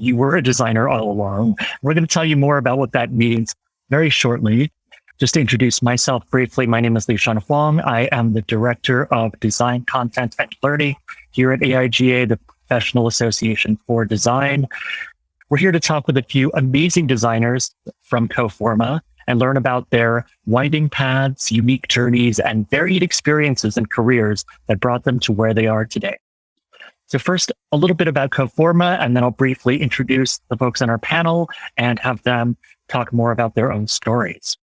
you were a designer all along. We're going to tell you more about what that means very shortly. Just to introduce myself briefly, my name is Lee-Sean Huang. I am the Director of Design Content and Learning here at AIGA, the Professional Association for Design. We're here to talk with a few amazing designers from Coforma and learn about their winding paths, unique journeys, and varied experiences and careers that brought them to where they are today. So first, a little bit about Coforma, and then I'll briefly introduce the folks on our panel and have them talk more about their own stories.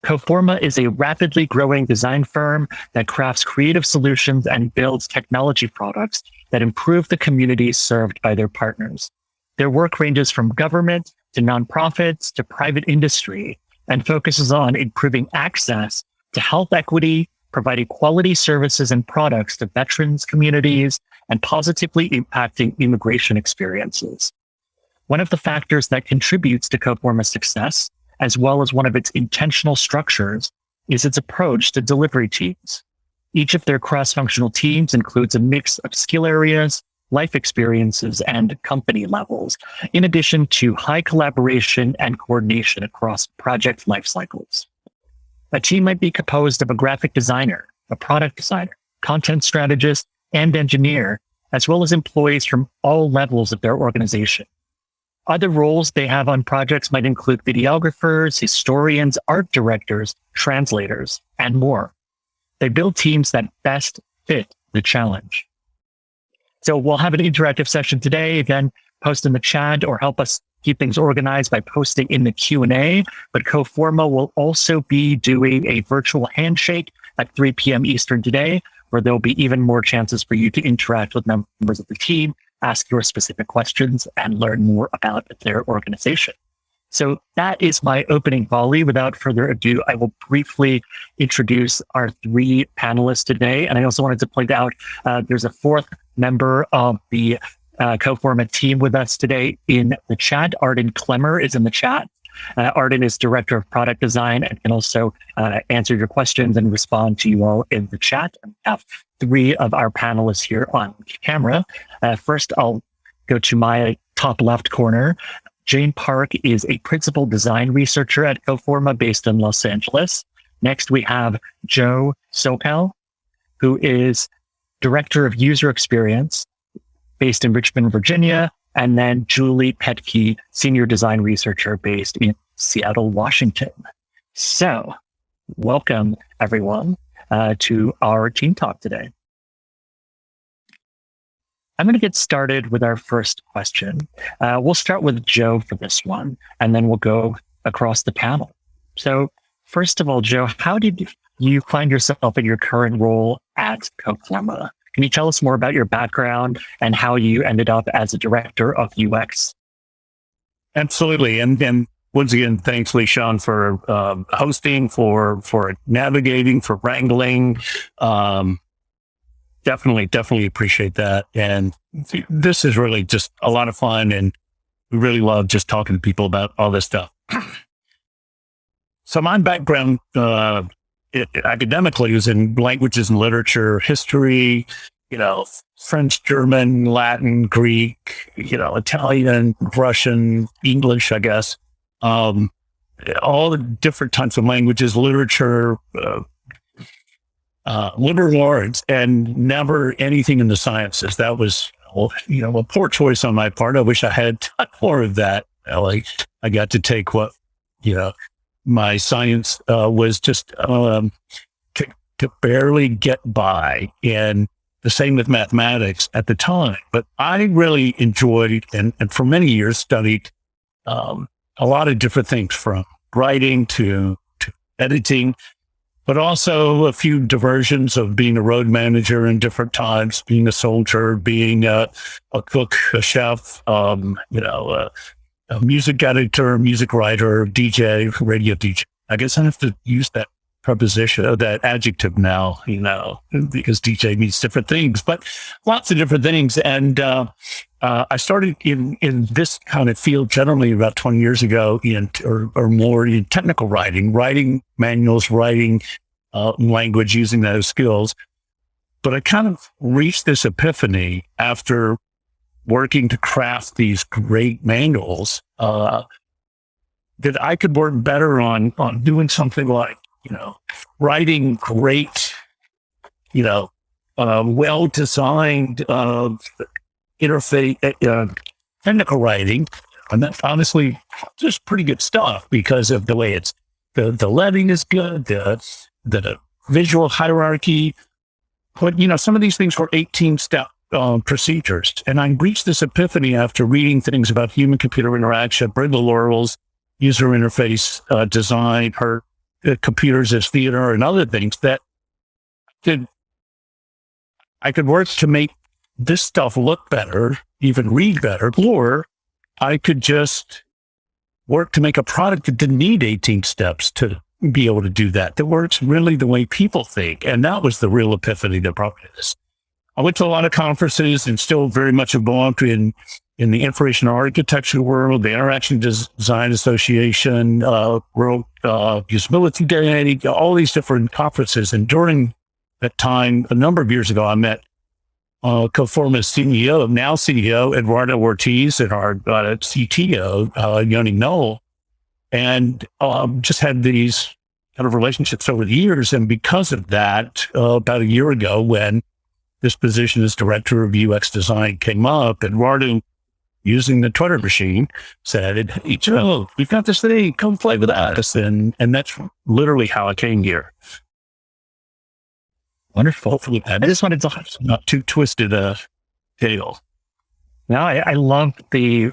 Coforma is a rapidly growing design firm that crafts creative solutions and builds technology products that improve the communities served by their partners. Their work ranges from government to nonprofits to private industry and focuses on improving access to health equity, providing quality services and products to veterans communities, and positively impacting immigration experiences. One of the factors that contributes to Coforma's success, as well as one of its intentional structures, is its approach to delivery teams. Each of their cross-functional teams includes a mix of skill areas, life experiences, and company levels, in addition to high collaboration and coordination across project life cycles. A team might be composed of a graphic designer, a product designer, content strategist, and engineer, as well as employees from all levels of their organization. Other roles they have on projects might include videographers, historians, art directors, translators, and more. They build teams that best fit the challenge. So we'll have an interactive session today. Again, post in the chat or help us keep things organized by posting in the Q&A. But Coforma will also be doing a virtual handshake at 3 p.m. Eastern today, where there'll be even more chances for you to interact with members of the team, ask your specific questions, and learn more about their organization. So that is my opening volley. Without further ado, I will briefly introduce our three panelists today. And I also wanted to point out there's a fourth member of the Coforma team with us today in the chat. Arden Klemmer is in the chat. Arden is Director of Product Design and can also answer your questions and respond to you all in the chat. And we have three of our panelists here on camera. First, I'll go to my top left corner. Jane Park is a principal design researcher at Coforma based in Los Angeles. Next, we have Joe Sokohl, who is Director of User Experience based in Richmond, Virginia. And then Julie Pedtke, Senior Design Researcher based in Seattle, Washington. So welcome, everyone, to our team talk today. I'm going to get started with our first question. We'll start with Joe for this one, and then we'll go across the panel. So first of all, Joe, how did you find yourself in your current role at Coforma? Can you tell us more about your background and how you ended up as a director of UX? Absolutely. And once again, thanks, Lee-Sean, for hosting, for navigating, for wrangling. Definitely appreciate that. And this is really just a lot of fun, and we really love just talking to people about all this stuff. So my background academically was in languages and literature, history, French, German, Latin, Greek, Italian, Russian, English, I guess. All the different types of languages, literature, liberal arts, and never anything in the sciences. That was, a poor choice on my part. I wish I had done more of that. I got to take what, my science was just to barely get by, and the same with mathematics at the time. But I really enjoyed and for many years studied a lot of different things, from writing to editing, but also a few diversions of being a road manager in different times, being a soldier, being a cook, a chef, a music editor, music writer, DJ, radio DJ. I guess I have to use that preposition, that adjective now, because DJ means different things, but lots of different things. And I started in this kind of field generally about 20 years ago, or more, in technical writing manuals, writing language, using those skills. But I kind of reached this epiphany after working to craft these great manuals, that I could work better on doing something like, writing great, well-designed interface, technical writing. And that's honestly just pretty good stuff because of the way it's, the lettering is good, the visual hierarchy. But, some of these things were 18-step procedures. And I reached this epiphany after reading things about human-computer interaction, Brenda Laurel's user interface design, her computers as theater, and other things that I could work to make this stuff look better, even read better, or I could just work to make a product that didn't need 18 steps to be able to do that works really the way people think. And that was the real epiphany that brought me to this. I went to a lot of conferences and still very much involved in the information architecture world, the Interaction Design Association, World Usability Day, all these different conferences. And during that time, a number of years ago, I met Coforma's CEO, now CEO, Eduardo Ortiz, and our CTO, Yoni Knoll, and just had these kind of relationships over the years. And because of that, about a year ago, when this position as director of UX design came up, Eduardo, using the Twitter machine, said, "Hey, Joe, we've got this thing, come play with us." And that's literally how I came here. Wonderful. Hopefully I just wanted to not too twisted a tale. No, I love the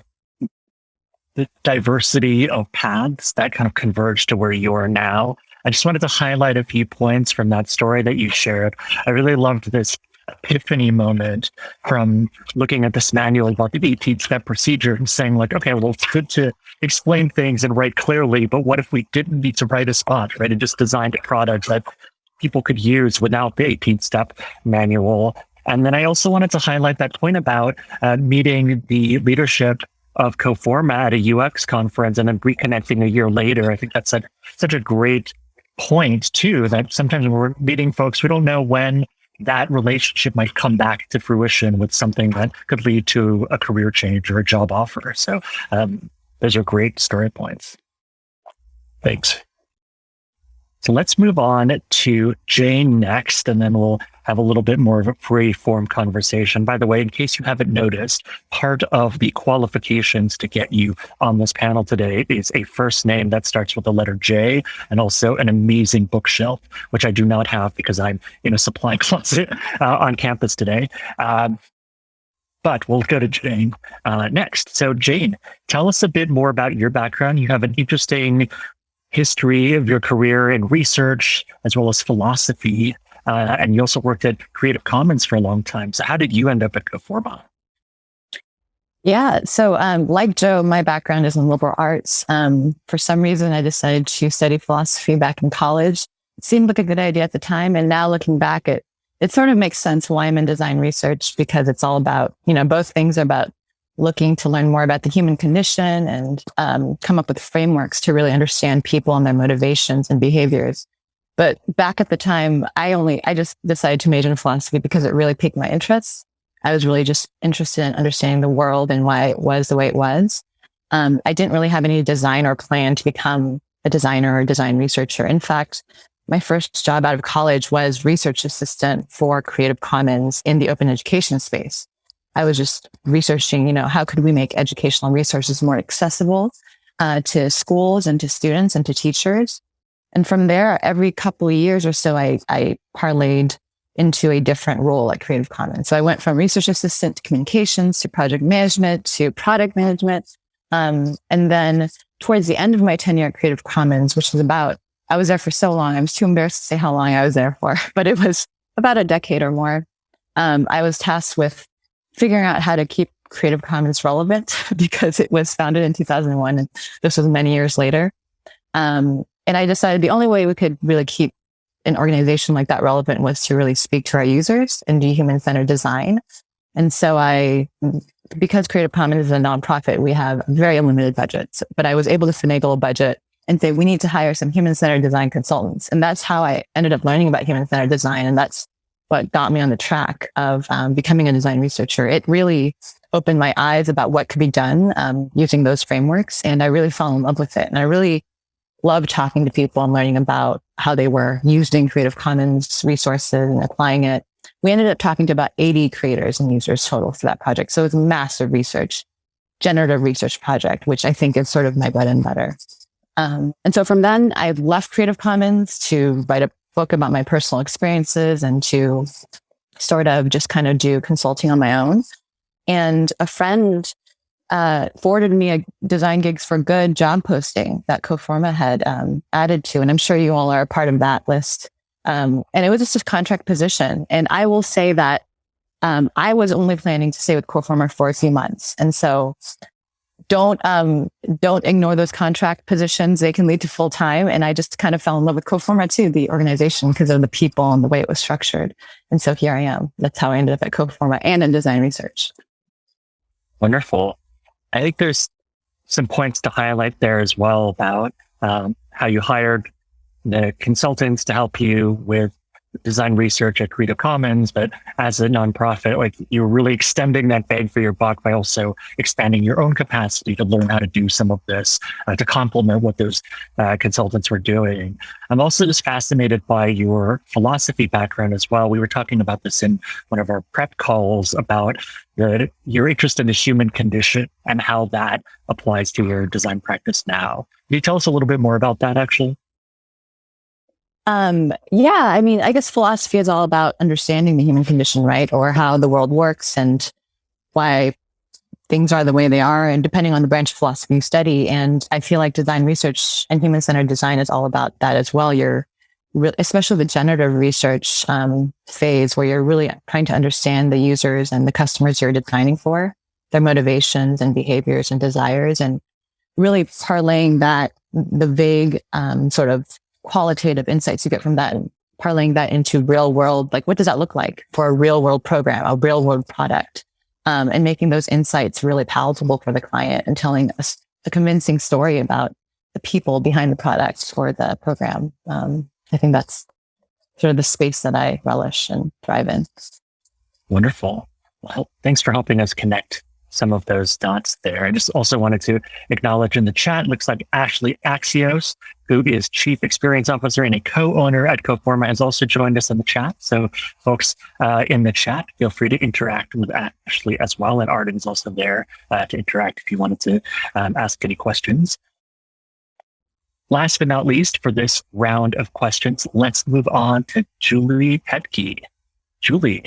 diversity of paths that kind of converge to where you are now. I just wanted to highlight a few points from that story that you shared. I really loved this epiphany moment from looking at this manual about the 18-step procedure and saying like, okay, well, it's good to explain things and write clearly, but what if we didn't need to write a spot, right? And just designed a product that people could use without the 18-step manual. And then I also wanted to highlight that point about meeting the leadership of Coforma at a UX conference and then reconnecting a year later. I think that's such a great point too, that sometimes when we're meeting folks, we don't know when that relationship might come back to fruition with something that could lead to a career change or a job offer. So those are great story points. Thanks. So let's move on to Jane next, and then we'll have a little bit more of a free-form conversation. By the way, in case you haven't noticed, part of the qualifications to get you on this panel today is a first name that starts with the letter J, and also an amazing bookshelf, which I do not have because I'm in a supply closet on campus today. But we'll go to Jane next. So Jane, tell us a bit more about your background. You have an interesting history of your career in research as well as philosophy. And you also worked at Creative Commons for a long time. So how did you end up at Coforma? Yeah. So like Joe, my background is in liberal arts. For some reason, I decided to study philosophy back in college. It seemed like a good idea at the time. And now looking back, it sort of makes sense why I'm in design research, because it's all about, both things are about looking to learn more about the human condition and come up with frameworks to really understand people and their motivations and behaviors. But back at the time, I just decided to major in philosophy because it really piqued my interest. I was really just interested in understanding the world and why it was the way it was. I didn't really have any design or plan to become a designer or design researcher. In fact, my first job out of college was research assistant for Creative Commons in the open education space. I was just researching, how could we make educational resources more accessible to schools and to students and to teachers. And from there, every couple of years or so, I parlayed into a different role at Creative Commons. So I went from research assistant to communications to project management to product management. And then towards the end of my tenure at Creative Commons, which was I was there for so long, I was too embarrassed to say how long I was there for, but it was about a decade or more. I was tasked with figuring out how to keep Creative Commons relevant because it was founded in 2001 and this was many years later. And I decided the only way we could really keep an organization like that relevant was to really speak to our users and do human-centered design. And so because Creative Commons is a nonprofit, we have very limited budgets, but I was able to finagle a budget and say, we need to hire some human-centered design consultants. And that's how I ended up learning about human-centered design. And that's what got me on the track of becoming a design researcher. It really opened my eyes about what could be done using those frameworks. And I really fell in love with it. And I really love talking to people and learning about how they were using Creative Commons resources and applying it. We ended up talking to about 80 creators and users total for that project. So it was a massive generative research project, which I think is sort of my bread and butter. And so from then, I've left Creative Commons to write a book about my personal experiences and to sort of just kind of do consulting on my own. And a friend forwarded me a Design Gigs for Good job posting that Coforma had added to. And I'm sure you all are a part of that list. And it was just a contract position. And I will say that I was only planning to stay with Coforma for a few months. And so don't ignore those contract positions. They can lead to full time. And I just kind of fell in love with Coforma too, the organization, because of the people and the way it was structured. And so here I am. That's how I ended up at Coforma and in design research. Wonderful. I think there's some points to highlight there as well about how you hired the consultants to help you with design research at Creative Commons, but as a nonprofit, like you're really extending that bang for your buck by also expanding your own capacity to learn how to do some of this to complement what those consultants were doing. I'm also just fascinated by your philosophy background as well. We were talking about this in one of our prep calls about your interest in the human condition and how that applies to your design practice now. Can you tell us a little bit more about that actually? Yeah, I mean, I guess philosophy is all about understanding the human condition, right? Or how the world works and why things are the way they are, and depending on the branch of philosophy you study. And I feel like design research and human-centered design is all about that as well. Especially the generative research phase, where you're really trying to understand the users and the customers you're designing for, their motivations and behaviors and desires, and really parlaying the vague sort of qualitative insights you get from that and parlaying that into real world, like what does that look like for a real world program, a real world product, and making those insights really palatable for the client and telling us a convincing story about the people behind the product or the program. I think that's sort of the space that I relish and thrive in. Wonderful. Well, thanks for helping us connect some of those dots there. I just also wanted to acknowledge in the chat, looks like Ashley Axios, who is Chief Experience Officer and a co-owner at Coforma, has also joined us in the chat. So folks in the chat, feel free to interact with Ashley as well. And Arden is also there to interact if you wanted to ask any questions. Last but not least, for this round of questions, let's move on to Julie Pedtke. Julie,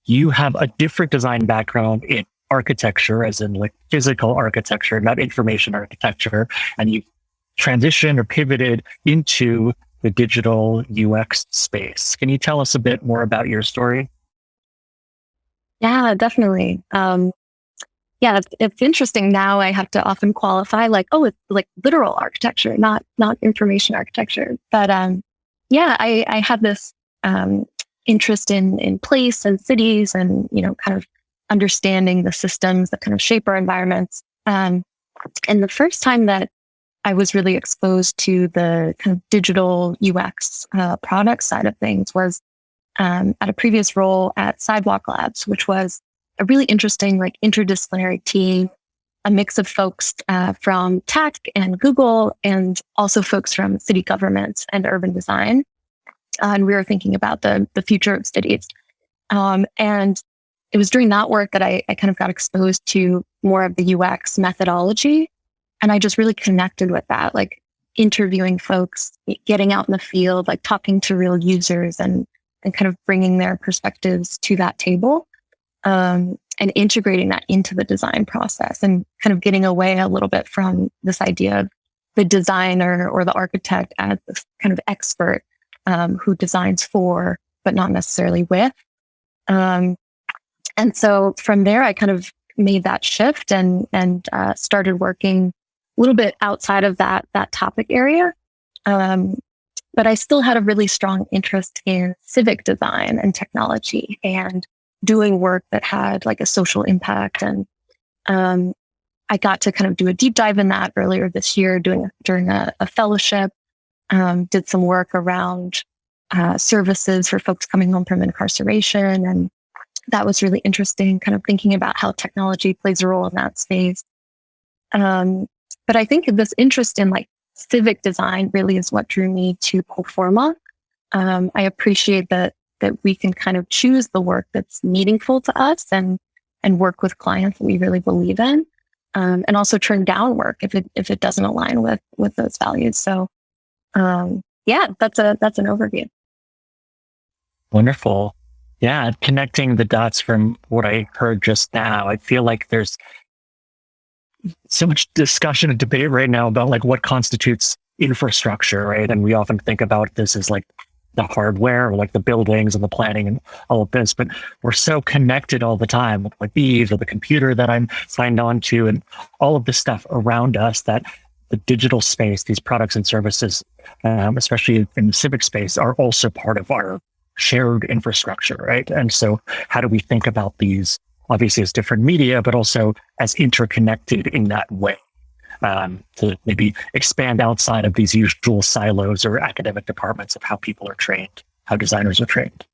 you have a different design background in architecture, as in like physical architecture, not information architecture, and you transitioned or pivoted into the digital UX space. Can you tell us a bit more about your story? Yeah, definitely. It's interesting. Now I have to often qualify like, oh, it's like literal architecture, not information architecture. But I had this interest in place and cities and, kind of understanding the systems that kind of shape our environments. And the first time that I was really exposed to the kind of digital UX product side of things was at a previous role at Sidewalk Labs, which was a really interesting, like interdisciplinary team, a mix of folks from tech and Google, and also folks from city governments and urban design. And we were thinking about the future of cities. And it was during that work that I kind of got exposed to more of the UX methodology. And I just really connected with that, like interviewing folks, getting out in the field, like talking to real users and kind of bringing their perspectives to that table, and integrating that into the design process and kind of getting away a little bit from this idea of the designer or the architect as this kind of expert who designs for, but not necessarily with. And so from there, I kind of made that shift and started working a little bit outside of that topic area. But I still had a really strong interest in civic design and technology and doing work that had like a social impact. And I got to kind of do a deep dive in that earlier this year during a fellowship, did some work around services for folks coming home from incarceration and that was really interesting, kind of thinking about how technology plays a role in that space. But I think this interest in like civic design really is what drew me to Coforma. I appreciate that we can kind of choose the work that's meaningful to us and work with clients that we really believe in, and also turn down work if it doesn't align with those values. So yeah, that's an overview. Wonderful. Yeah, connecting the dots from what I heard just now, I feel like there's so much discussion and debate right now about like what constitutes infrastructure, right? And we often think about this as like the hardware or like the buildings and the planning and all of this, but we're so connected all the time with like these or the computer that I'm signed on to and all of this stuff around us that the digital space, these products and services, especially in the civic space, are also part of our shared infrastructure, right? And so how do we think about these obviously as different media, but also as interconnected in that way, to maybe expand outside of these usual silos or academic departments of how people are trained, how designers are trained?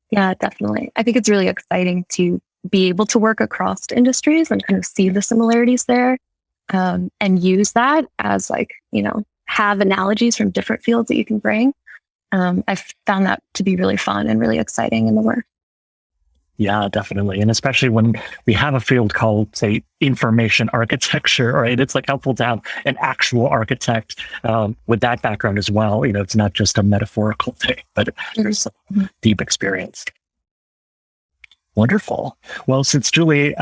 Yeah, definitely. I think it's really exciting to be able to work across industries and kind of see the similarities there, and use that as like, have analogies from different fields that you can bring. I've found that to be really fun and really exciting in the work. Yeah, definitely. And especially when we have a field called, say, information architecture, right? It's like helpful to have an actual architect with that background as well. It's not just a metaphorical thing, but there's some deep experience. Wonderful. Well, since Julie,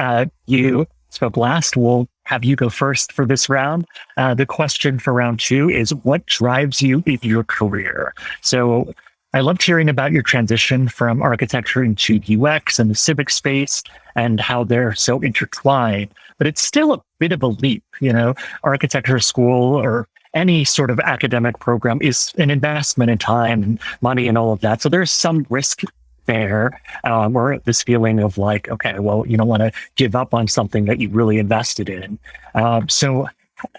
you spoke last, we'll have you go first for this round. The question for round 2 is, what drives you in your career? So I loved hearing about your transition from architecture into UX and the civic space and how they're so intertwined, but it's still a bit of a leap. Architecture school or any sort of academic program is an investment in time and money and all of that. So there's some risk there, or this feeling of like, okay, well, you don't want to give up on something that you really invested in. So can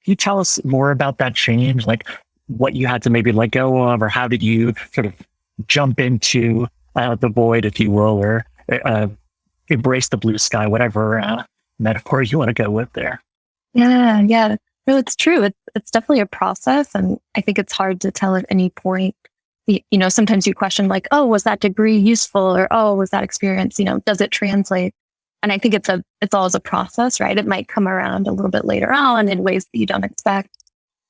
you tell us more about that change? Like what you had to maybe let go of, or how did you sort of jump into the void, if you will, or embrace the blue sky, whatever metaphor you want to go with there? Yeah. No, it's true. It's definitely a process. And I think it's hard to tell at any point. Sometimes you question like, oh, was that degree useful? Or, oh, was that experience, does it translate? And I think it's always a process, right? It might come around a little bit later on in ways that you don't expect.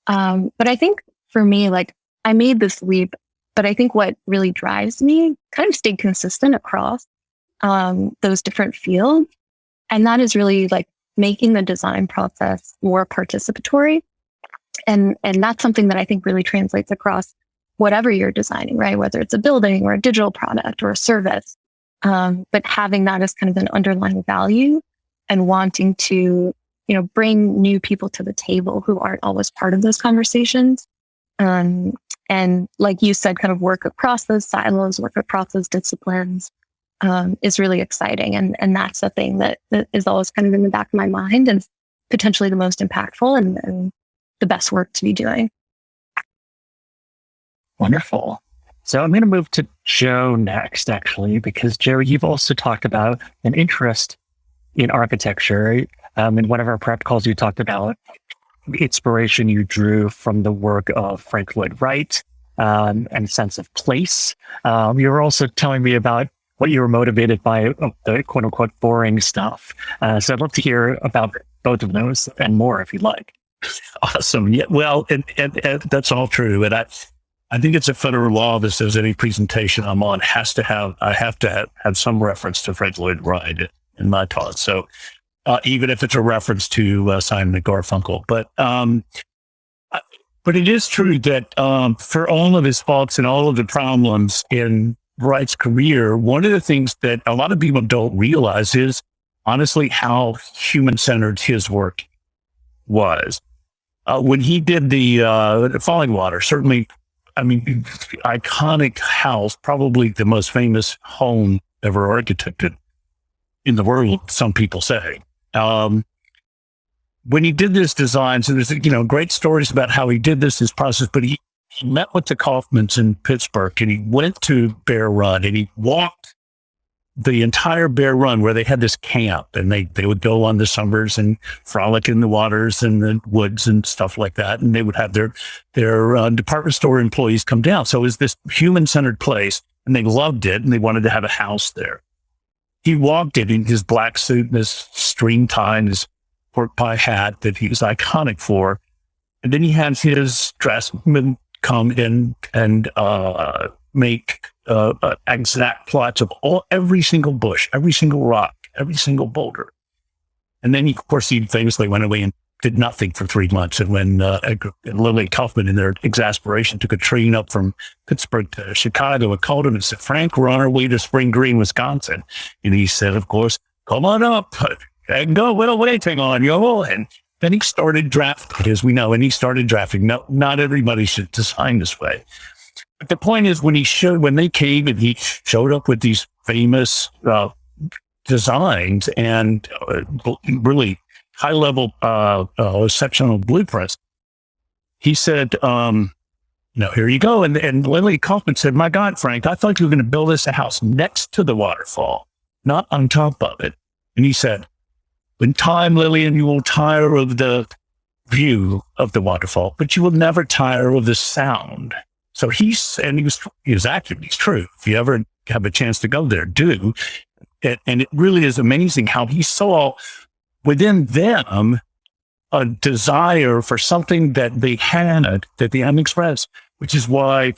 But I think for me, like I made this leap, but I think what really drives me kind of stayed consistent across those different fields. And that is really like making the design process more participatory. And that's something that I think really translates across whatever you're designing, right? Whether it's a building or a digital product or a service, but having that as kind of an underlying value and wanting to, bring new people to the table who aren't always part of those conversations. And like you said, kind of work across those silos, work across those disciplines, is really exciting. And that's the thing that is always kind of in the back of my mind and potentially the most impactful and the best work to be doing. Wonderful. So I'm going to move to Joe next, actually, because Joe, you've also talked about an interest in architecture. In one of our prep calls, you talked about the inspiration you drew from the work of Frank Lloyd Wright, and a sense of place. You were also telling me about what you were motivated by, the quote unquote boring stuff. So I'd love to hear about both of those and more if you'd like. Awesome. Yeah. Well, and that's all true. And I think it's a federal law that says any presentation I'm on I have to have some reference to Frank Lloyd Wright in my talk. So even if it's a reference to Simon and Garfunkel, but it is true that for all of his faults and all of the problems in Wright's career, one of the things that a lot of people don't realize is honestly how human-centered his work was. When he did the Falling Water, certainly, iconic house, probably the most famous home ever architected in the world, some people say. When he did this design, so there's, great stories about how he did this process, but he met with the Kaufmans in Pittsburgh and he went to Bear Run and he walked the entire Bear Run, where they had this camp, and they would go on the summers and frolic in the waters and the woods and stuff like that. And they would have their department store employees come down. So it was this human-centered place, and they loved it, and they wanted to have a house there. He walked in his black suit and his string tie and his pork pie hat that he was iconic for. And then he had his draftsman come in and make exact plots of every single bush, every single rock, every single boulder. And then, of course, he famously went away and did nothing for 3 months. And when Lily Kaufman, in their exasperation, took a train up from Pittsburgh to Chicago and called him and said, "Frank, we're on our way to Spring Green, Wisconsin." And he said, of course, "Come on up and go. Well, waiting on you." And then he started drafting, as we know, and he started drafting. No, not everybody should design this way. But the point is, when they came and he showed up with these famous designs and really high-level sectional blueprints, he said, here you go. And Lily Kaufman said, "My God, Frank, I thought you were going to build us a house next to the waterfall, not on top of it." And he said, "In time, Lillian, you will tire of the view of the waterfall, but you will never tire of the sound." So he was accurate. He's true. If you ever have a chance to go there, do. And it really is amazing how he saw within them a desire for something that they hadn't expressed, which is why,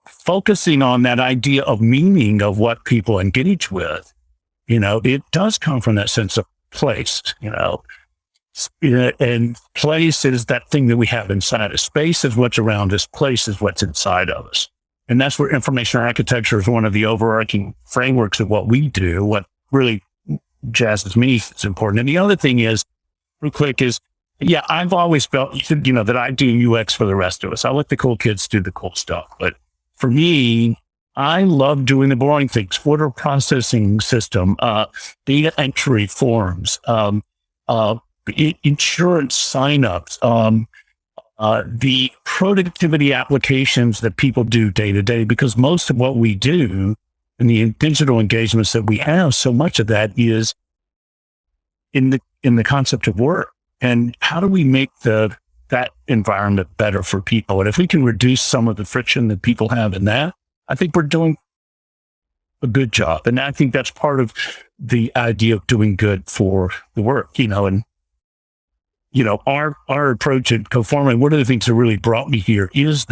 focusing on that idea of meaning of what people engage with, it does come from that sense of place, and place is that thing that we have inside us. Space is what's around us. Place is what's inside of us. And that's where information architecture is one of the overarching frameworks of what we do. What really jazzes me is important. And the other thing is, real quick, I've always felt, that I do UX for the rest of us. I let the cool kids do the cool stuff. But for me, I love doing the boring things: order processing system, data entry forms, insurance signups, the productivity applications that people do day to day, because most of what we do and the digital engagements that we have, so much of that is in the concept of work. And how do we make that environment better for people? And if we can reduce some of the friction that people have in that, I think we're doing a good job. And I think that's part of the idea of doing good for the work, and our approach at Coforma, one of the things that really brought me here is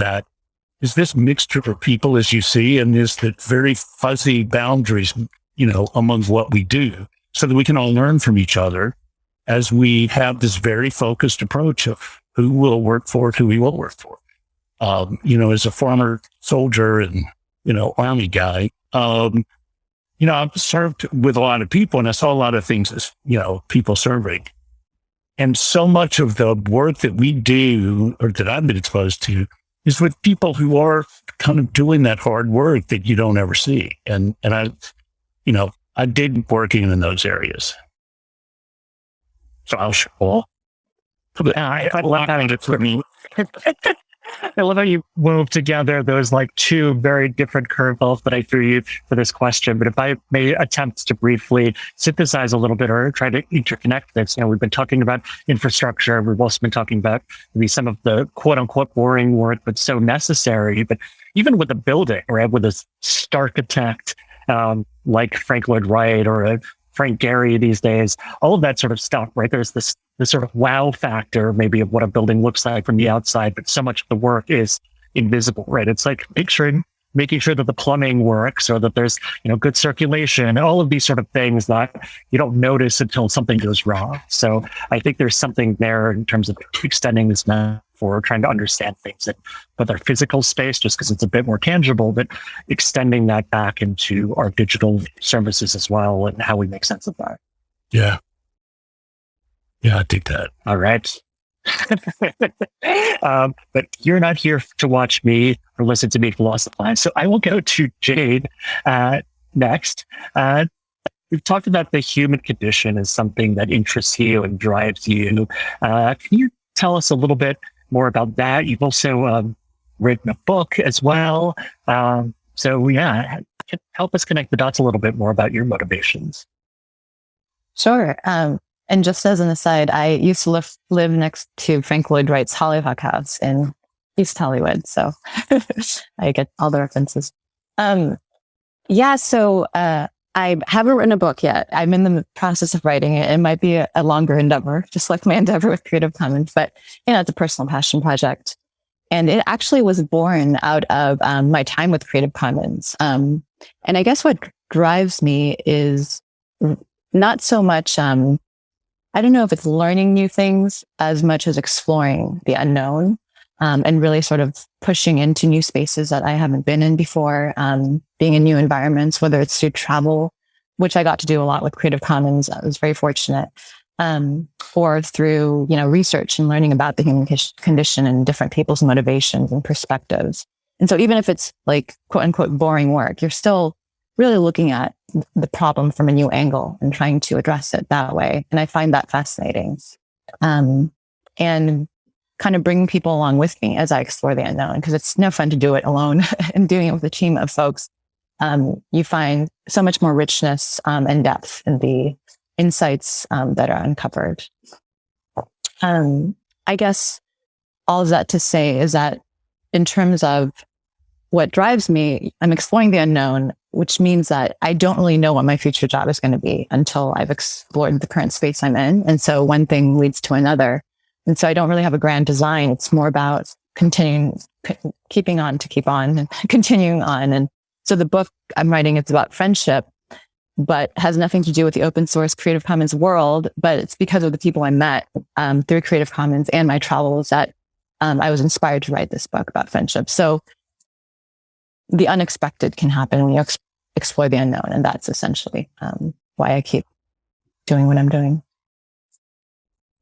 this mixture of people, as you see, and is that very fuzzy boundaries, among what we do, so that we can all learn from each other as we have this very focused approach of who we'll work for, who we won't work for. As a former soldier and, Army guy, I've served with a lot of people, and I saw a lot of things as, people serving. And so much of the work that we do, or that I've been exposed to, is with people who are kind of doing that hard work that you don't ever see. And I did working in those areas. So I'll show. I love having it for me. I love how you wove together those two very different curveballs that I threw you for this question. But if I may attempt to briefly synthesize a little bit or try to interconnect this, we've been talking about infrastructure. We've also been talking about maybe some of the quote unquote boring work, but so necessary. But even with a building, right, with a architect like Frank Lloyd Wright or a Frank Gehry these days, all of that sort of stuff, right? There's this sort of wow factor maybe of what a building looks like from the outside, but so much of the work is invisible, right? It's like making sure that the plumbing works or that there's, good circulation, all of these sort of things that you don't notice until something goes wrong. So I think there's something there in terms of extending this metaphor, trying to understand things that with our physical space, just because it's a bit more tangible, but extending that back into our digital services as well and how we make sense of that. Yeah. Yeah, I dig that. All right. But you're not here to watch me or listen to me philosophize. So I will go to Jade next. We've talked about the human condition as something that interests you and drives you. Can you tell us a little bit more about that? You've also written a book as well. So yeah, help us connect the dots a little bit more about your motivations. Sure. And just as an aside, I used to live next to Frank Lloyd Wright's Hollyhock House in East Hollywood. So I get all the references. So I haven't written a book yet. I'm in the process of writing it. It might be a longer endeavor, just like my endeavor with Creative Commons, but it's a personal passion project. And it actually was born out of my time with Creative Commons. And I guess what drives me is not so much, I don't know if it's learning new things as much as exploring the unknown, and really sort of pushing into new spaces that I haven't been in before, being in new environments, whether it's through travel, which I got to do a lot with Creative Commons. I was very fortunate. Or through, research and learning about the human condition and different people's motivations and perspectives. And so even if it's like quote unquote boring work, you're still really looking at the problem from a new angle and trying to address it that way. And I find that fascinating. And kind of bringing people along with me as I explore the unknown, because it's no fun to do it alone and doing it with a team of folks. You find so much more richness and depth in the insights that are uncovered. I guess all of that to say is that in terms of what drives me, I'm exploring the unknown, which means that I don't really know what my future job is going to be until I've explored the current space I'm in. And so one thing leads to another. And so I don't really have a grand design. It's more about keeping on to keep on and continuing on. And so the book I'm writing, it's about friendship, but has nothing to do with the open source Creative Commons world. But it's because of the people I met through Creative Commons and my travels that I was inspired to write this book about friendship. So the unexpected can happen when you explore the unknown. And that's essentially why I keep doing what I'm doing.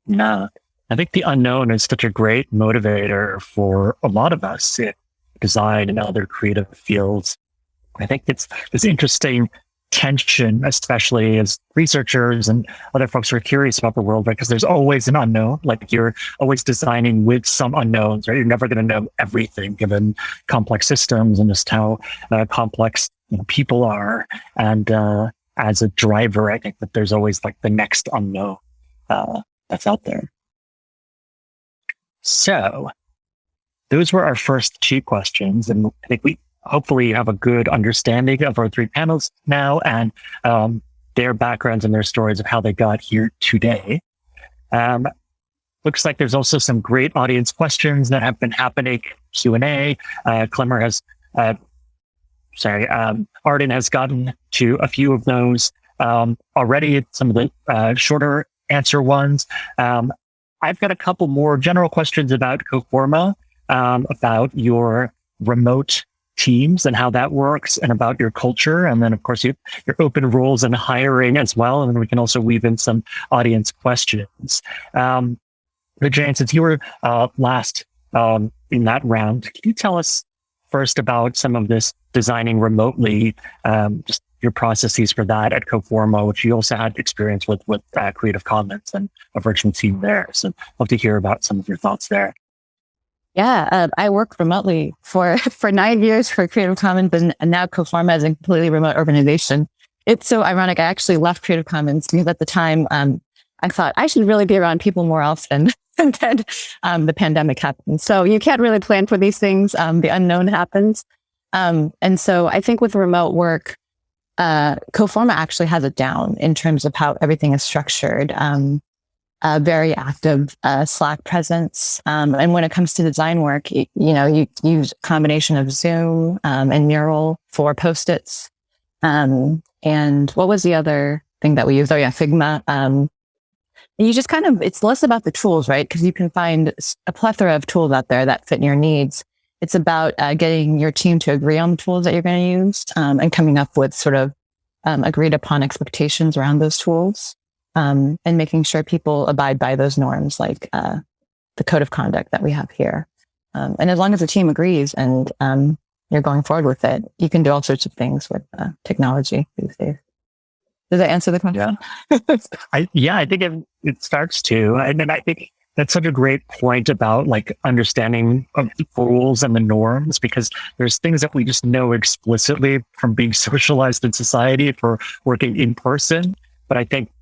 No, I think the unknown is such a great motivator for a lot of us in design and other creative fields. I think it's this interesting tension, especially as researchers and other folks who are curious about the world, right? Because there's always an unknown. Like you're always designing with some unknowns, right? You're never going to know everything given complex systems and just how complex people are. And as a driver, I think that there's always like the next unknown that's out there. So those were our first two questions. And I think we hopefully have a good understanding of our three panels now and their backgrounds and their stories of how they got here today. Looks like there's also some great audience questions that have been happening. Q&A. Clemmer has, Arden has gotten to a few of those already, some of the shorter answer ones. I've got a couple more general questions about Coforma, about your remote teams and how that works and about your culture. And then of course your open roles and hiring as well. And then we can also weave in some audience questions. Jane, since you were last in that round, can you tell us first about some of this designing remotely, just your processes for that at Coforma, which you also had experience with Creative Commons and a virtual team there. So I'd love to hear about some of your thoughts there. Yeah, I worked remotely for 9 years for Creative Commons, and now Coforma is a completely remote organization. It's so ironic. I actually left Creative Commons because at the time I thought I should really be around people more often. And then the pandemic happened. So you can't really plan for these things. The unknown happens. And so I think with remote work, Coforma actually has it down in terms of how everything is structured. A very active Slack presence. And when it comes to design work, you use a combination of Zoom and Mural for Post-its. And what was the other thing that we used? Oh yeah, Figma. And you just it's less about the tools, right? Because you can find a plethora of tools out there that fit your needs. It's about getting your team to agree on the tools that you're going to use and coming up with sort of agreed upon expectations around those tools. And making sure people abide by those norms, like the code of conduct that we have here. And as long as the team agrees and you're going forward with it, you can do all sorts of things with technology these days. Does that answer the question? Yeah, I think it starts to. And then I think That's such a great point about like understanding of the rules and the norms, because there's things that we just know explicitly from being socialized in society for working in person. But I think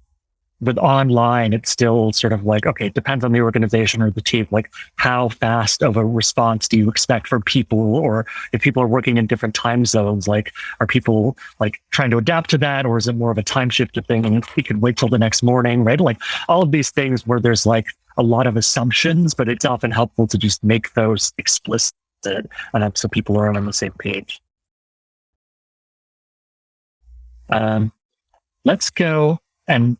with online, it's still sort of like, okay, it depends on the organization or the team. Like, how fast of a response do you expect from people? Or if people are working in different time zones, like, are people like trying to adapt to that? Or is it more of a time shifted thing and we can wait till the next morning, right? Like all of these things where there's like a lot of assumptions, but it's often helpful to just make those explicit and so people are on the same page. Let's go and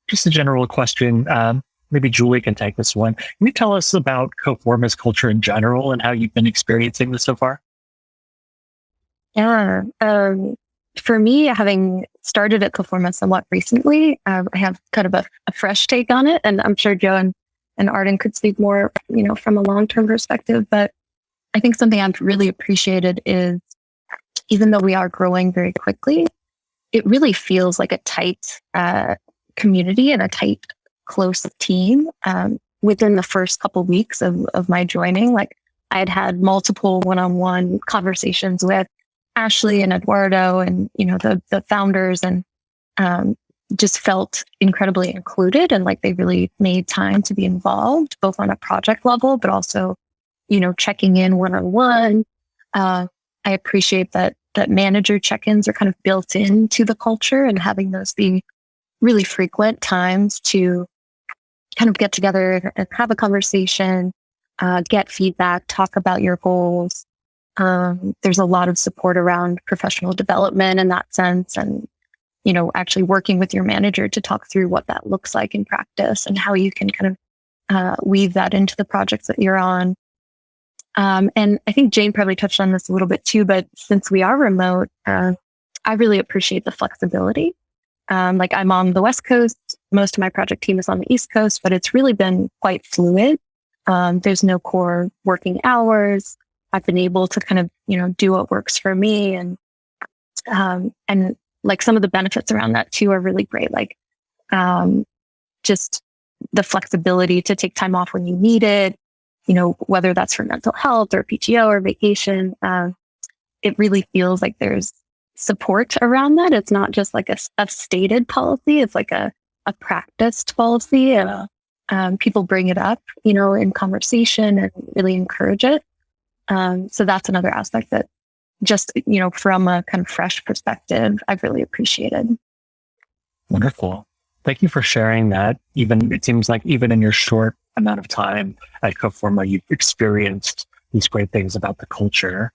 just a general question. Maybe Julie can take this one. Can you tell us about Coforma's culture in general and how you've been experiencing this so far? Yeah. For me, having started at Coforma somewhat recently, I have kind of a fresh take on it. And I'm sure Joe and Arden could speak more, from a long-term perspective. But I think something I've really appreciated is, even though we are growing very quickly, it really feels like a tight community and a tight, close team. Within the first couple of weeks of my joining, like I had multiple one-on-one conversations with Ashley and Eduardo and, the founders, and just felt incredibly included, and like they really made time to be involved, both on a project level, but also, checking in one-on-one. I appreciate that manager check-ins are kind of built into the culture, and having those be really frequent times to kind of get together and have a conversation, get feedback, talk about your goals. There's a lot of support around professional development in that sense, and, actually working with your manager to talk through what that looks like in practice and how you can kind of weave that into the projects that you're on. And I think Jane probably touched on this a little bit too, but since we are remote, I really appreciate the flexibility. Like I'm on the West Coast, most of my project team is on the East Coast, but it's really been quite fluid. There's no core working hours. I've been able to kind of, do what works for me. And like some of the benefits around that too are really great. Like, just the flexibility to take time off when you need it, whether that's for mental health or PTO or vacation. It really feels like there's support around that. It's not just like a stated policy. It's like a practiced policy, and people bring it up, in conversation and really encourage it. So that's another aspect that just, from a kind of fresh perspective, I've really appreciated. Wonderful. Thank you for sharing that. It seems like even in your short amount of time at Coforma, you've experienced these great things about the culture.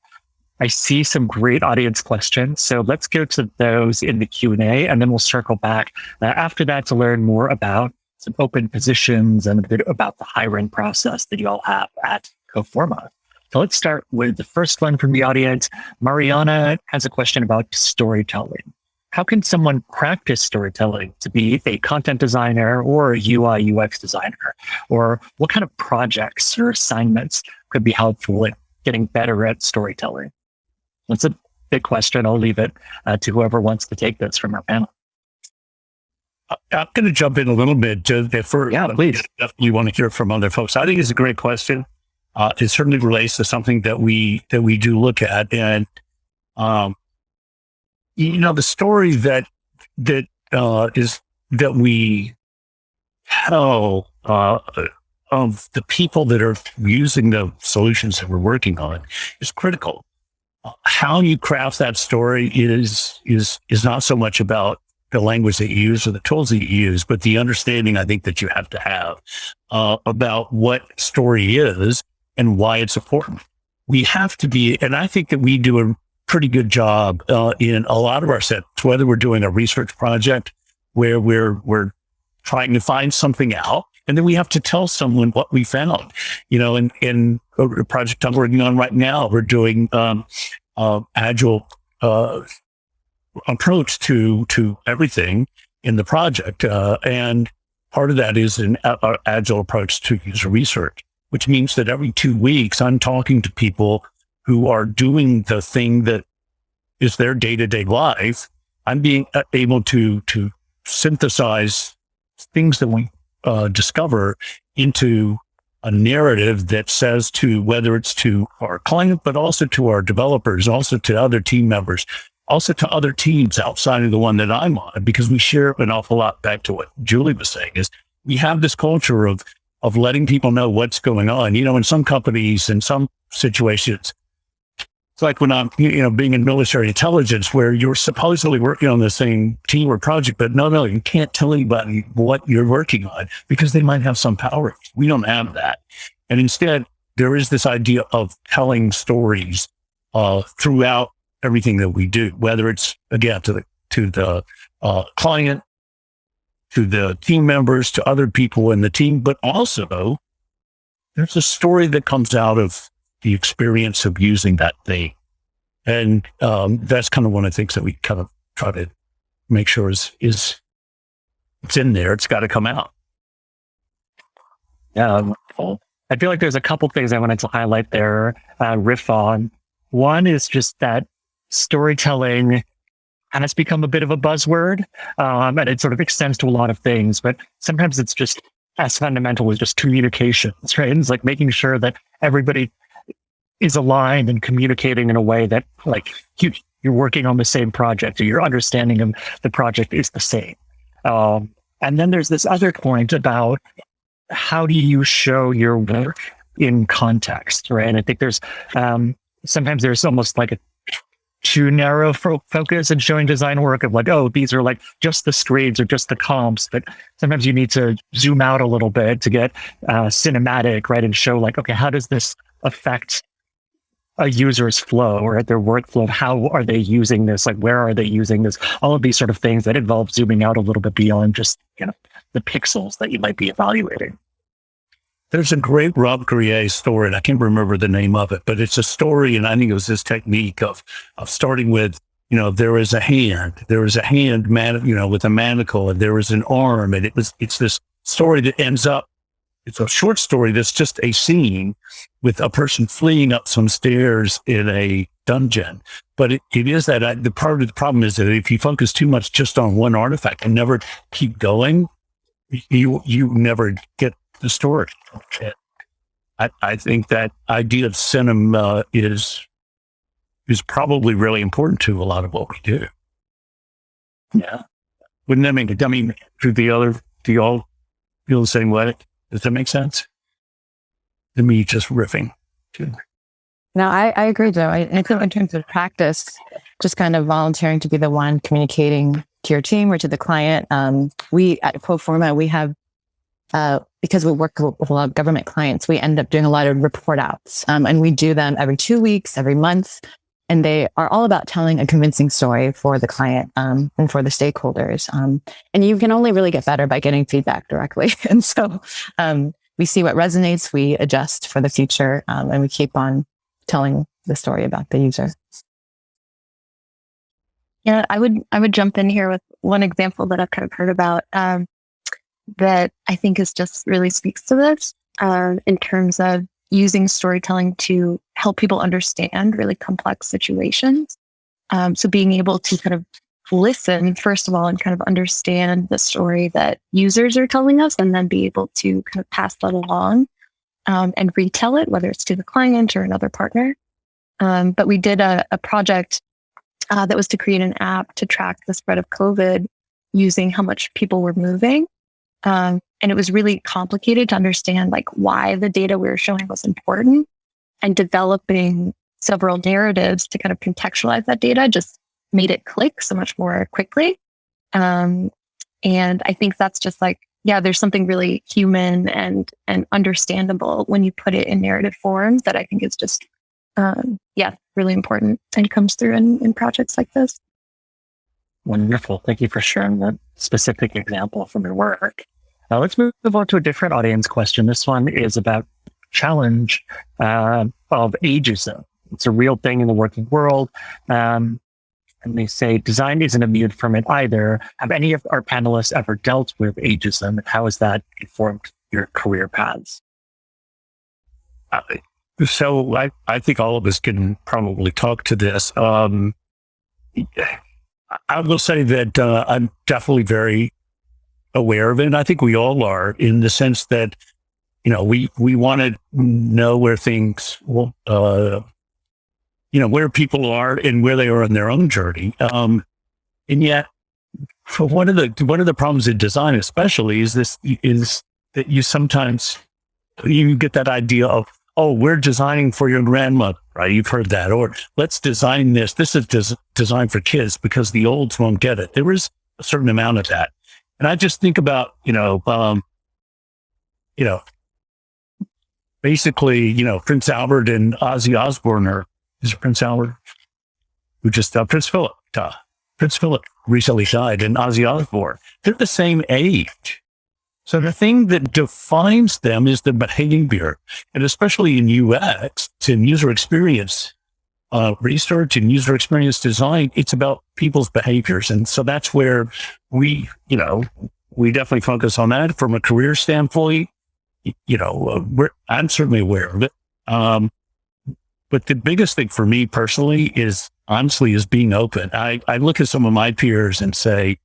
I see some great audience questions. So let's go to those in the Q&A, and then we'll circle back after that to learn more about some open positions and a bit about the hiring process that you all have at Coforma. So let's start with the first one from the audience. Mariana has a question about storytelling. How can someone practice storytelling to be a content designer or a UI UX designer? Or what kind of projects or assignments could be helpful in getting better at storytelling? That's a big question. I'll leave it to whoever wants to take this from our panel. I'm going to jump in a little bit. Please. Definitely want to hear from other folks. I think it's a great question. It certainly relates to something that we do look at, and the story that we tell of the people that are using the solutions that we're working on is critical. How you craft that story is not so much about the language that you use or the tools that you use, but the understanding I think that you have to have about what story is and why it's important. We have to be, and I think that we do a pretty good job in a lot of our sets, whether we're doing a research project where we're trying to find something out, and then we have to tell someone what we found. In a project I'm working on right now, we're doing agile approach to everything in the project, and part of that is an agile approach to user research, which means that every 2 weeks I'm talking to people who are doing the thing that is their day-to-day life. I'm being able to synthesize things that we discover into a narrative that says to, whether it's to our client, but also to our developers, also to other team members, also to other teams outside of the one that I'm on, because we share an awful lot. Back to what Julie was saying, is we have this culture of letting people know what's going on. In some companies, in some situations, it's like when I'm, being in military intelligence, where you're supposedly working on the same team or project, but no, you can't tell anybody what you're working on because they might have some power. We don't have that. And instead, there is this idea of telling stories throughout everything that we do, whether it's, again, to the client, to the team members, to other people in the team, but also there's a story that comes out of the experience of using that thing. And that's kind of one of the things that we kind of try to make sure is it's in there. It's got to come out. Yeah. I feel like there's a couple things I wanted to highlight there, riff on. One is just that storytelling and it's become a bit of a buzzword, and it sort of extends to a lot of things, but sometimes it's just as fundamental as just communications, right? And it's like making sure that everybody is aligned and communicating in a way that like you're working on the same project or your understanding of the project is the same. And then there's this other point about how do you show your work in context, right? And I think there's sometimes there's almost like a too narrow focus in showing design work of like, oh, these are like just the screens or just the comps. But sometimes you need to zoom out a little bit to get cinematic, right? And show like, okay, how does this affect a user's flow or their workflow? How are they using this? Like, where are they using this? All of these sort of things that involve zooming out a little bit beyond just, the pixels that you might be evaluating. There's a great Rob Grier story, and I can't remember the name of it, but it's a story, and I think it was this technique of starting with, there is a hand with a manacle, and there is an arm, and it's this story that ends up, it's a short story that's just a scene with a person fleeing up some stairs in a dungeon. But it is that the part of the problem is that if you focus too much just on one artifact and never keep going, you never get the story. I think that idea of cinema is probably really important to a lot of what we do. Yeah. Wouldn't that make it? I mean, do you all feel the same way? Does that make sense? To me, just riffing. No, I agree, Joe. I think in terms of practice, just kind of volunteering to be the one communicating to your team or to the client. We at Coforma, we have, because we work with a lot of government clients, we end up doing a lot of report outs. And we do them every 2 weeks, every month. And they are all about telling a convincing story for the client and for the stakeholders. And you can only really get better by getting feedback directly. And so we see what resonates, we adjust for the future, and we keep on telling the story about the user. Yeah, I would jump in here with one example that I've kind of heard about that I think is just really speaks to this in terms of using storytelling to help people understand really complex situations. So being able to kind of listen, first of all, and kind of understand the story that users are telling us, and then be able to kind of pass that along and retell it, whether it's to the client or another partner. But we did a project that was to create an app to track the spread of COVID using how much people were moving. And it was really complicated to understand like why the data we were showing was important, and developing several narratives to kind of contextualize that data just made it click so much more quickly. And I think that's just like, yeah, there's something really human and understandable when you put it in narrative forms that I think is just, really important and comes through in projects like this. Wonderful. Thank you for sharing that specific example from your work. Now let's move on to a different audience question. This one is about challenge of ageism. It's a real thing in the working world. And they say design isn't immune from it either. Have any of our panelists ever dealt with ageism? And how has that informed your career paths? So I think all of us can probably talk to this. I will say that I'm definitely very aware of it. And I think we all are, in the sense that we want to know where things, where people are and where they are in their own journey. And yet, for one of the problems in design, especially, is that you sometimes you get that idea of, oh, we're designing for your grandmother, right? You've heard that, or let's design this. This is designed for kids because the olds won't get it. There is a certain amount of that, and I just think about basically Prince Albert and Ozzy Osbourne is Prince Albert who just Prince Philip. Prince Philip recently died, and Ozzy Osbourne. They're the same age. So the thing that defines them is the behavior, and especially in UX, in user experience research and user experience design, it's about people's behaviors. And so that's where we definitely focus on that from a career standpoint. I'm certainly aware of it. But the biggest thing for me personally is being open. I look at some of my peers and say,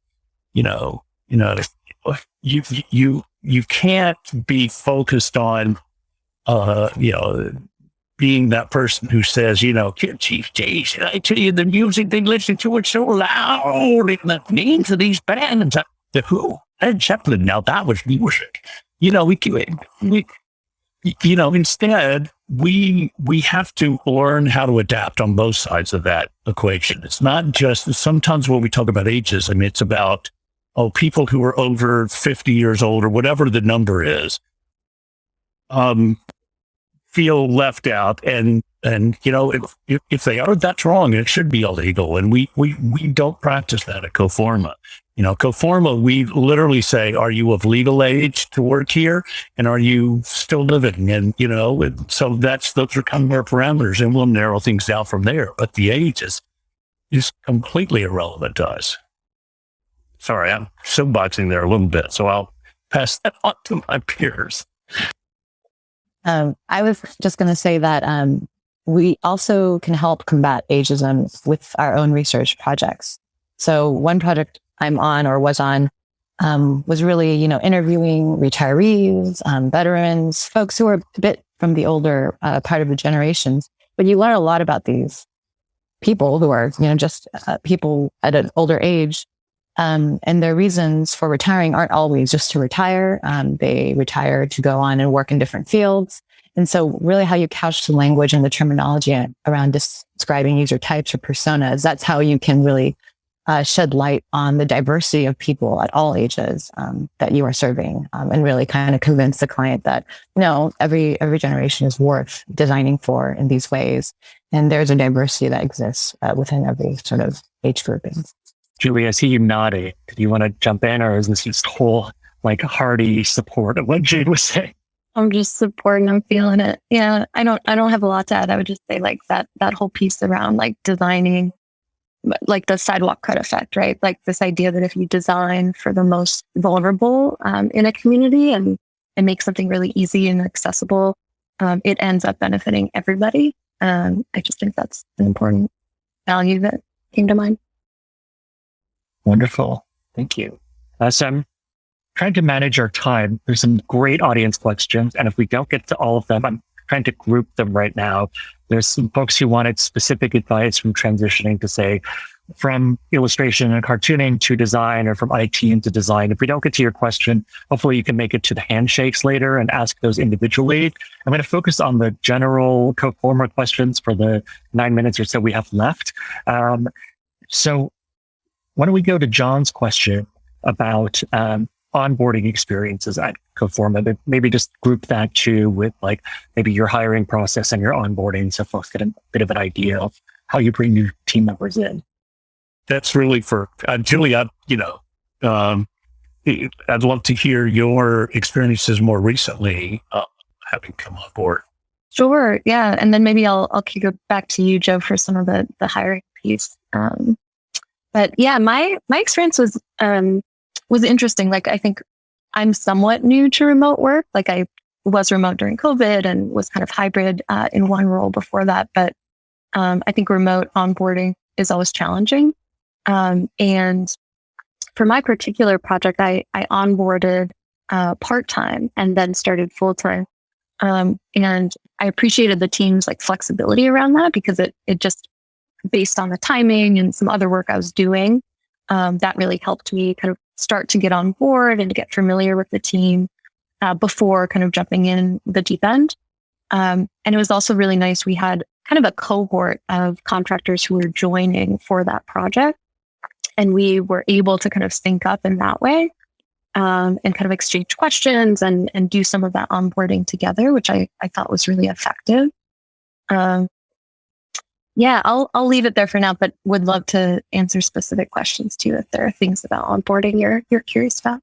you can't be focused on, being that person who says, Chief Jay, should I tell you the music they listen to is so loud and the names of these bands? The Who? Led Zeppelin. Now that was music. Instead, we have to learn how to adapt on both sides of that equation. It's not just sometimes when we talk about ageism, it's about, people who are over 50 years old or whatever the number is, feel left out. And if they are, that's wrong. It should be illegal. And we don't practice that at Coforma. Coforma, we literally say, are you of legal age to work here? And are you still living? And, so those are kind of our parameters, and we'll narrow things down from there. But the age is completely irrelevant to us. Sorry, I'm soapboxing there a little bit, so I'll pass that on to my peers. I was just going to say that we also can help combat ageism with our own research projects. So one project I'm on or was on was really, interviewing retirees, veterans, folks who are a bit from the older part of the generations. But you learn a lot about these people who are, just people at an older age. And their reasons for retiring aren't always just to retire. They retire to go on and work in different fields. And so really how you couch the language and the terminology around describing user types or personas, that's how you can really shed light on the diversity of people at all ages that you are serving, and really kind of convince the client that, every generation is worth designing for in these ways. And there's a diversity that exists within every sort of age grouping. Julie, I see you nodding. Do you want to jump in, or is this just whole hearty support of what Jade was saying? I'm just supporting. I'm feeling it. Yeah, I don't have a lot to add. I would just say that whole piece around designing, the sidewalk cut effect, right? This idea that if you design for the most vulnerable in a community and make something really easy and accessible, it ends up benefiting everybody. I just think that's an important value that came to mind. Wonderful. Thank you. So I'm trying to manage our time. There's some great audience questions, and if we don't get to all of them, I'm trying to group them right now. There's some folks who wanted specific advice from transitioning to, say, from illustration and cartooning to design, or from IT into design. If we don't get to your question, hopefully you can make it to the handshakes later and ask those individually. I'm going to focus on the general Coforma questions for the 9 minutes or so we have left. So why don't we go to John's question about onboarding experiences at Coforma? Maybe just group that too with maybe your hiring process and your onboarding, so folks get a bit of an idea of how you bring new team members in. That's really for Julie. I'd love to hear your experiences more recently, having come on board. Sure. Yeah. And then maybe I'll kick it back to you, Joe, for some of the hiring piece. But yeah, my experience was interesting. I think I'm somewhat new to remote work. I was remote during COVID and was kind of hybrid in one role before that. But I think remote onboarding is always challenging. And for my particular project, I onboarded part-time and then started full-time. And I appreciated the team's like flexibility around that because it just based on the timing and some other work I was doing, that really helped me kind of start to get on board and to get familiar with the team before kind of jumping in the deep end. And it was also really nice. We had kind of a cohort of contractors who were joining for that project. And we were able to kind of sync up in that way and kind of exchange questions and do some of that onboarding together, which I thought was really effective. Yeah, I'll leave it there for now, but would love to answer specific questions too if there are things about onboarding you're curious about.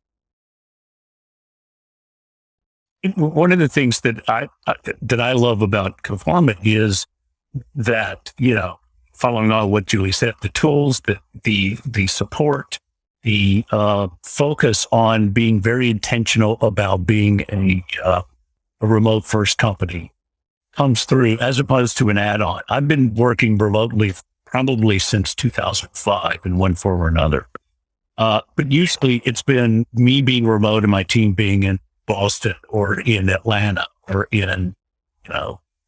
One of the things that I love about Coforma is that, following on what Julie said, the tools, the support, the focus on being very intentional about being a remote first company comes through as opposed to an add-on. I've been working remotely probably since 2005 in one form or another. But usually it's been me being remote and my team being in Boston or in Atlanta or in,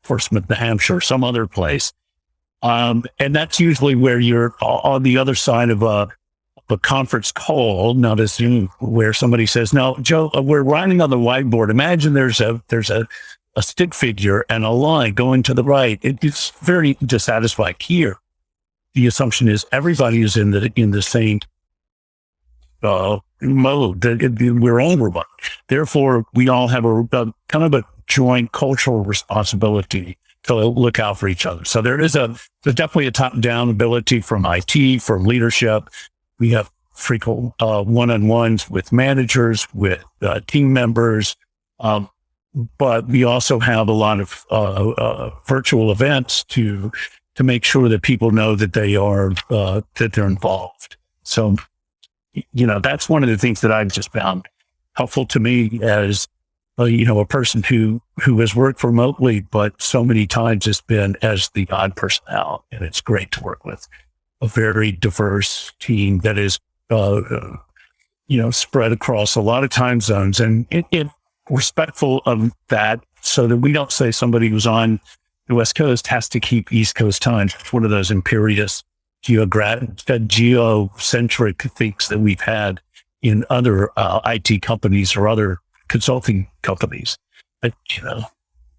Portsmouth, New Hampshire, some other place. And that's usually where you're on the other side of a conference call, not a Zoom, where somebody says, "No, Joe, we're writing on the whiteboard. Imagine there's a stick figure and a line going to the right." It's very dissatisfying. Here, the assumption is everybody is in the same mode. We're all remote. Therefore, we all have a kind of a joint cultural responsibility to look out for each other. So there's definitely a top-down ability from IT, from leadership. We have frequent one-on-ones with managers, with team members, but we also have a lot of virtual events to make sure that people know that they're involved. So, that's one of the things that I've just found helpful to me as a person who has worked remotely, but so many times has been as the odd person out. And it's great to work with a very diverse team that is, spread across a lot of time zones and it respectful of that so that we don't say somebody who's on the West Coast has to keep East Coast time. It's one of those imperious geocentric things that we've had in other IT companies or other consulting companies.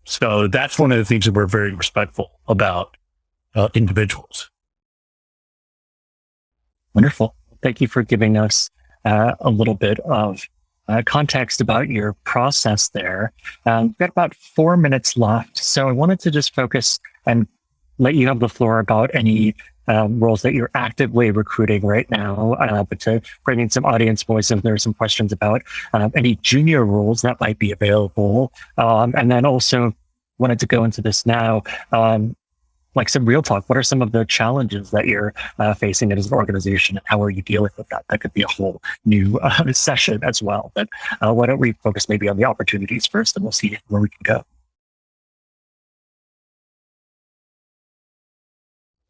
So that's one of the things that we're very respectful about individuals. Wonderful. Thank you for giving us a little bit of context about your process there. We've got about 4 minutes left. So I wanted to just focus and let you have the floor about any roles that you're actively recruiting right now, but to bring in some audience voice if there are some questions about any junior roles that might be available. And then also wanted to go into this now, like some real talk. What are some of the challenges that you're facing as an organization, and how are you dealing with that? That could be a whole new session as well. But why don't we focus maybe on the opportunities first, and we'll see where we can go.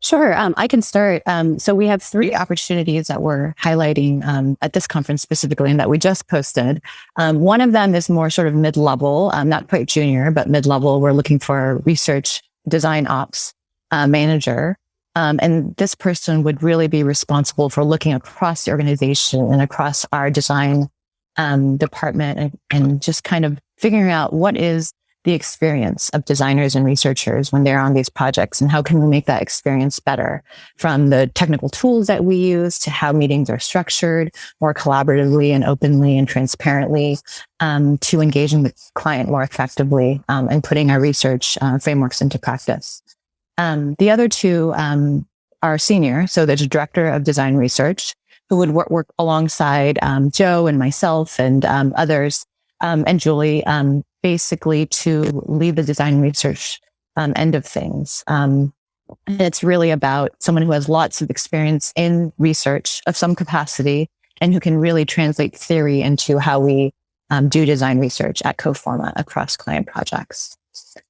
Sure, I can start. So we have 3 opportunities that we're highlighting at this conference specifically, and that we just posted. One of them is more sort of mid-level, not quite junior, but mid-level. We're looking for a research design ops manager. And this person would really be responsible for looking across the organization and across our design department and just kind of figuring out what is the experience of designers and researchers when they're on these projects, and how can we make that experience better, from the technical tools that we use to how meetings are structured more collaboratively and openly and transparently, to engaging the client more effectively and putting our research frameworks into practice. The other 2 are senior. So there's a director of design research who would work alongside Joe and myself and others, and Julie, basically to lead the design research end of things. And it's really about someone who has lots of experience in research of some capacity and who can really translate theory into how we do design research at Coforma across client projects.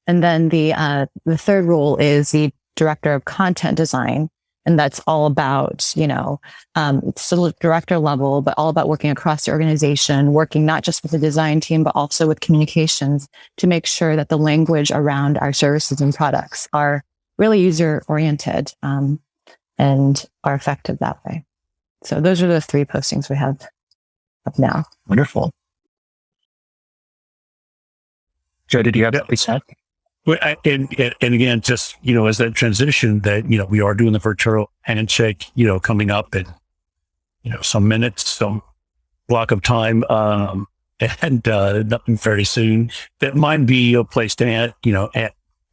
And then the third role is the director of content design, And that's all about, still director level, but all about working across the organization, working not just with the design team, but also with communications to make sure that the language around our services and products are really user oriented and are effective that way. So those are the 3 postings we have up now. Wonderful. Joe, did you have that we said? Well, and again, just, as that transition that, we are doing the virtual handshake, coming up in, some minutes, some block of time, and nothing very soon. That might be a place to add,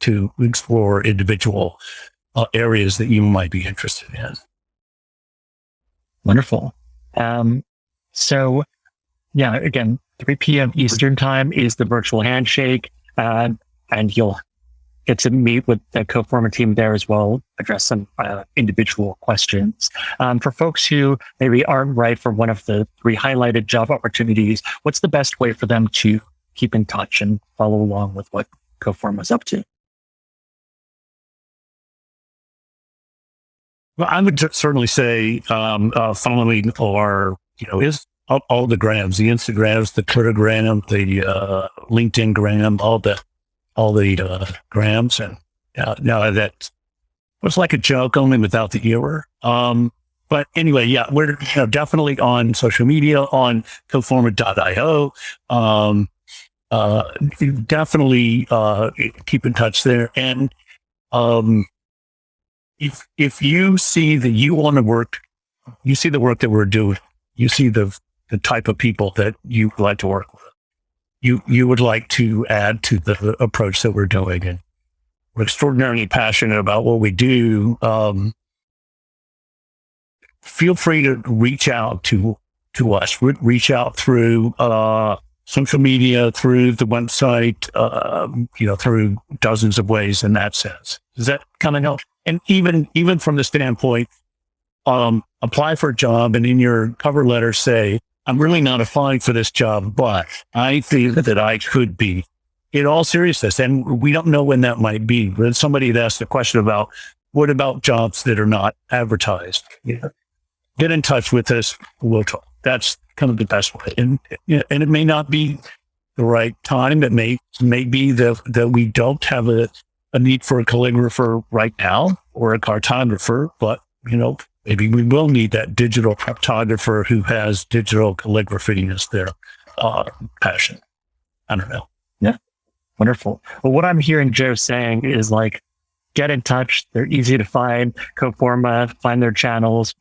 to explore individual areas that you might be interested in. Wonderful. So yeah, again, 3 p.m. Eastern time is the virtual handshake. And you'll get to meet with the Coforma team there as well, address some individual questions. For folks who maybe aren't right for one of the 3 highlighted job opportunities, what's the best way for them to keep in touch and follow along with what Coforma is up to? Well, I would certainly say following our, is all the grams, the Instagrams, the Twitter gram, the LinkedIn gram, all the grams. And now that was like a joke, only without the error. But anyway, yeah, we're definitely on social media, on coforma.io. Definitely keep in touch there. And if you see that you want to work, you see the work that we're doing, you see the type of people that you would like to work with, you would like to add to the approach that we're doing, and we're extraordinarily passionate about what we do, feel free to reach out to us. Reach out through social media, through the website, through dozens of ways in that sense. Does that kind of help? And even from the standpoint, apply for a job and in your cover letter say, I'm really not applying for this job, but I think that I could be, in all seriousness. And we don't know when that might be. But somebody had asked a question about, what about jobs that are not advertised? Get in touch with us. We'll talk. That's kind of the best way. And it may not be the right time. It may be that we don't have a need for a calligrapher right now or a cartographer, but, maybe we will need that digital cartographer who has digital calligraphy as their passion. I don't know. Yeah. Wonderful. Well, what I'm hearing Joe saying is get in touch. They're easy to find. Coforma, find their channels,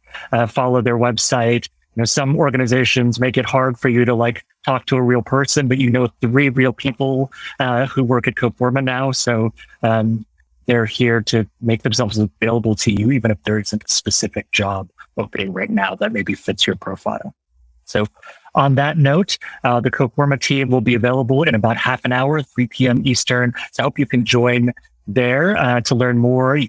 follow their website. Some organizations make it hard for you to talk to a real person, but 3 real people who work at Coforma now. So they're here to make themselves available to you, even if there isn't a specific job opening right now that maybe fits your profile. So on that note, the Coforma team will be available in about half an hour, 3 p.m. Eastern. So I hope you can join there to learn more.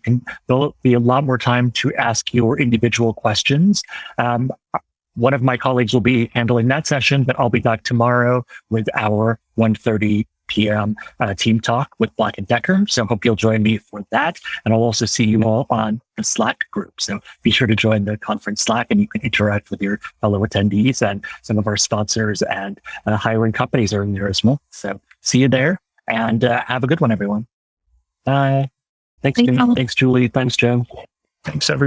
There'll be a lot more time to ask your individual questions. One of my colleagues will be handling that session, but I'll be back tomorrow with our 1:30 p.m. Team Talk with Black & Decker. So I hope you'll join me for that. And I'll also see you all on the Slack group. So be sure to join the conference Slack and you can interact with your fellow attendees, and some of our sponsors and hiring companies are in there as well. So see you there, and have a good one, everyone. Bye. Thanks, Julie. Thanks, Joe. Thanks, everybody.